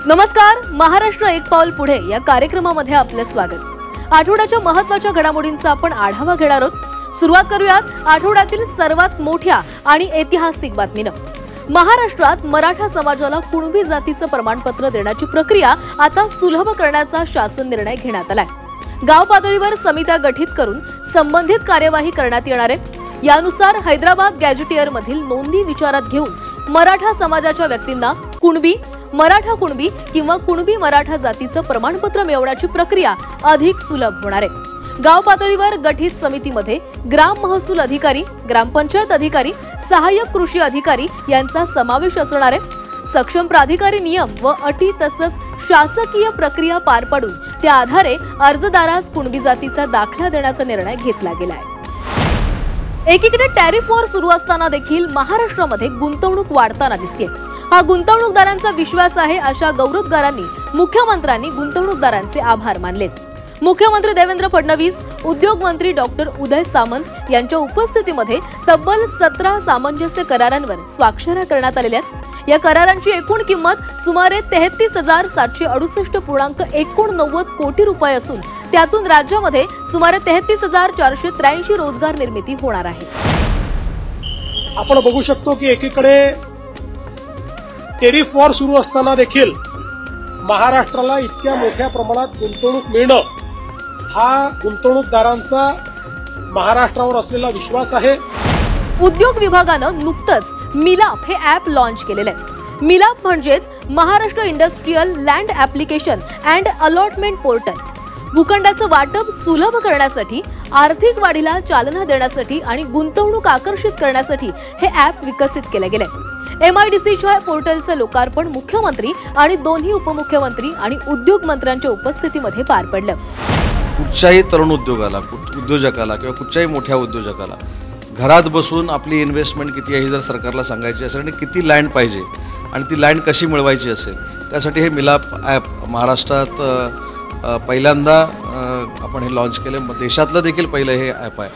नमस्कार, महाराष्ट्र एक पाऊल पुढे या कार्यक्रमामध्ये आपले स्वागत। आठवड्याच्या महत्त्वाच्या घडामोडींचा आपण आढावा घेणार आहोत। सुरुवात करूयात आठवड्यातील सर्वात मोठ्या आणि ऐतिहासिक बातमीनं। महाराष्ट्रात मराठा समाजाला कुणबी जातीचं प्रमाणपत्र देण्याची प्रक्रिया आता सुलभ करण्याचा शासन निर्णय घेण्यात आलाय। गाव पातळीवर समित्या गठीत करून संबंधित कार्यवाही करण्यात येणार आहे। यानुसार हैदराबाद गॅझेटियर मधील नोंदी विचारात घेऊन मराठा समाजाच्या व्यक्तींना कुणबी, मराठा कुणबी किंवा कुणबी मराठा जातीचं प्रमाणपत्र मिळवण्याची प्रक्रिया अधिक सुलभ होणार आहे। गाव पातळीवर गठीत समितीमध्ये ग्राम महसूल अधिकारी, ग्रामपंचायत अधिकारी, सहाय्यक कृषी अधिकारी यांचा समावेश असणार आहे। सक्षम प्राधिकारी नियम व अटी तसंच शासकीय प्रक्रिया पार पाडून त्या आधारे अर्जदारास कुणबी जातीचा दाखला देण्याचा निर्णय घेतला गेलाय। एकीकडे टॅरिफ वॉर सुरू असताना देखील महाराष्ट्रामध्ये गुंतवणूक वाढताना दिसते। हा गुंतवणूकदारांचा विश्वास आहे अशा गौरवोद्गारांनी मुख्यमंत्र्यांनी गुंतवणूकदारांचे आभार मानलेत। मुख्यमंत्री देवेंद्र फडणवीस, उद्योग मंत्री डॉक्टर उदय सामंत यांच्या उपस्थितीमध्ये तब्बल 17 सामंजस्य करारांवर स्वाक्षऱ्या करण्यात आलेल्या आहेत। या करारांची एकूण किंमत सुमारे 33,768.89 कोटी रुपये असून त्यातून राज्यामध्ये सुमारे 33,483 रोजगार निर्मिती होणार आहे। आपण बघू शकतो की एकीकडे टॅरिफ वॉर सुरू असताना देखील महाराष्ट्राला इतक्या मोठ्या प्रमाणात गुंतवणूक मिळणं हा गुंतवणूकदारांचा महाराष्ट्रावर असलेला विश्वास आहे। उद्योग विभागानं नुकतंच मिलाप हे ॲप लॉन्च केलेलं आहे। मिलाप म्हणजेच Maharashtra industrial land application and allotment portal. भूखंडाचं वाटप सुलभ करण्यासाठी, आर्थिक वाढीला चालना देण्यासाठी आणि गुंतवणूक आकर्षित करण्यासाठी हे ॲप विकसित केलं गेलंय। MIDCच्या पोर्टलचं लोकार्पण मुख्यमंत्री आणि दोन्ही उपमुख्यमंत्री आणि उद्योग मंत्र्यांच्या उपस्थितीमध्ये पार पडलं। कुठच्याही तरुण उद्योजकाला किंवा कुठच्याही मोठ्या उद्योजकाला घरात बसून आपली इन्व्हेस्टमेंट किती आहे जर सरकारला सांगायची असेल आणि किती लँड पाहिजे आणि ती लँड कशी मिळवायची असेल त्यासाठी हे मिलाप ॲप महाराष्ट्रात पहिल्यांदा आपण हे लॉन्च केले। देशातलं देखील पहिलं हे ॲप आहे।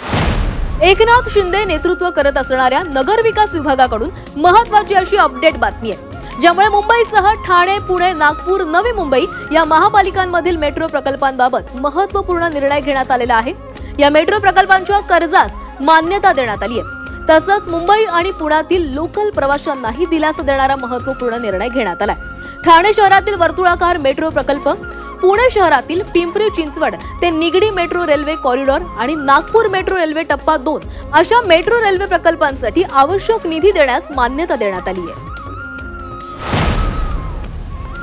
एकनाथ शिंदे नेतृत्व करत असणाऱ्या नगर विकास विभागाकडून महत्त्वाची अशी अपडेट बातमी आहे, ज्यामुळे मुंबईसह ठाणे, पुणे, नागपूर, नवी मुंबई या महापालिकांमधील मेट्रो प्रकल्पांबाबत महत्त्वपूर्ण निर्णय घेण्यात आलेला आहे। या मेट्रो प्रकल्पांच्या कर्जास मान्यता देण्यात आली आहे। तसंच मुंबई आणि पुण्यातील लोकल प्रवाशांनाही दिलासा देणारा महत्त्वपूर्ण निर्णय घेण्यात आलाय। ठाणे शहरातील वर्तुळाकार मेट्रो प्रकल्प, पुणे शहरातील पिंपरी चिंचवड ते निगडी मेट्रो रेल्वे कॉरिडॉर आणि नागपूर मेट्रो रेल्वे टप्पा 2 अशा मेट्रो रेल्वे प्रकल्पांसाठी आवश्यक निधी देण्यास मान्यता देण्यात आली आहे।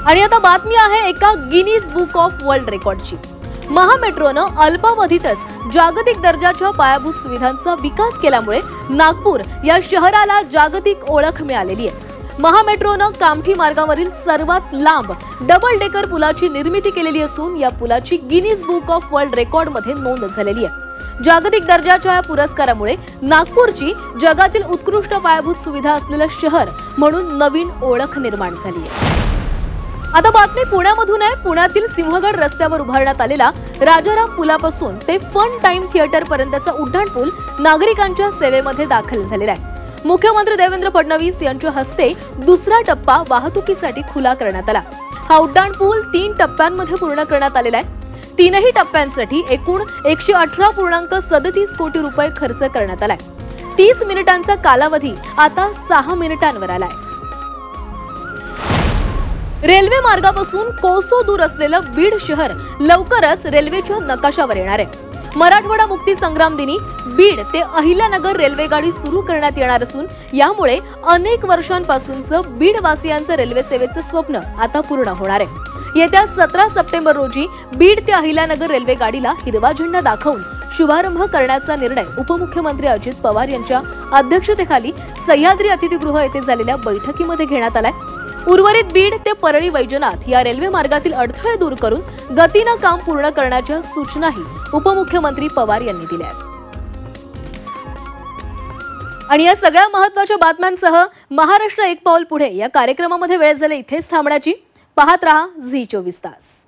आणि आता बातमी आहे एका गिनीज बुक ऑफ वर्ल्ड रेकॉर्डची। महामेट्रोनं अल्पावधीतच जागतिक दर्जाच्या पायाभूत सुविधांचा विकास केल्यामुळे नागपूर या शहराला जागतिक ओळख मिळालेली आहे। महामेट्रोनं कामठी मार्गावरील सर्वात लांब डबल डेकर पुलाची निर्मिती केलेली असून या पुलाची Guinness book of world record मध्ये नोंद झालेली आहे। जागतिक दर्जाच्या या पुरस्कारामुळे नागपूरची जगातील उत्कृष्ट पायाभूत सुविधा असलेलं शहर म्हणून नवीन ओळख निर्माण झाली आहे। आता बातमी पुण्यामधून आहे। पुण्यातील सिंहगड रस्त्यावर उभारण्यात आलेला राजाराम पुलापासून ते फन टाइम थिएटर पर्यंतचा उड्डाणपूल नागरिकांच्या सेवेमध्ये दाखल झालेला आहे। मुख्यमंत्री देवेंद्र फडणवीस यांच्या हस्ते दुसरा टप्पा वाहतुकीसाठी खुला करण्यात आला। हा उड्डाणपूल 3 टप्प्यांमध्ये पूर्ण करण्यात आलेला आहे। 3ही टप्प्यांसाठी एकूण 118.37 कोटी रुपये खर्च करण्यात आलाय। 30 मिनिटांचा कालावधी आता 6 मिनिटांवर आलाय। रेल्वे मार्गापासून कोसो दूर असलेलं बीड शहर लवकरच रेल्वेच्या नकाशावर येणार आहे। मराठवाडा मुक्ती संग्राम दिनी बीड ते अहिल्यानगर रेल्वेगाडी सुरू करण्यात येणार असून यामुळे अनेक वर्षांपासूनचं बीड वासियांचं रेल्वे सेवेचं स्वप्न आता पूर्ण होणार आहे। येत्या 17 सप्टेंबर रोजी बीड ते अहिल्यानगर रेल्वेगाडीला हिरवा झेंडा दाखवून शुभारंभ करण्याचा निर्णय उपमुख्यमंत्री अजित पवार यांच्या अध्यक्षतेखाली सह्याद्री अतिथीगृह येथे झालेल्या बैठकीमध्ये घेण्यात आलाय। उर्वरित बीड ते परळी वैजनाथ या रेल्वे मार्गातील अडथळे दूर करून गतीनं काम पूर्ण करण्याच्या सूचनाही उपमुख्यमंत्री पवार यांनी दिल्या आहेत। आणि या सगळ्या महत्त्वाच्या बातम्यांसह महाराष्ट्र एक पाऊल पुढे या कार्यक्रमामध्ये वेळ झाली इथेच थांबण्याची। पाहत रहा झी 24 तास।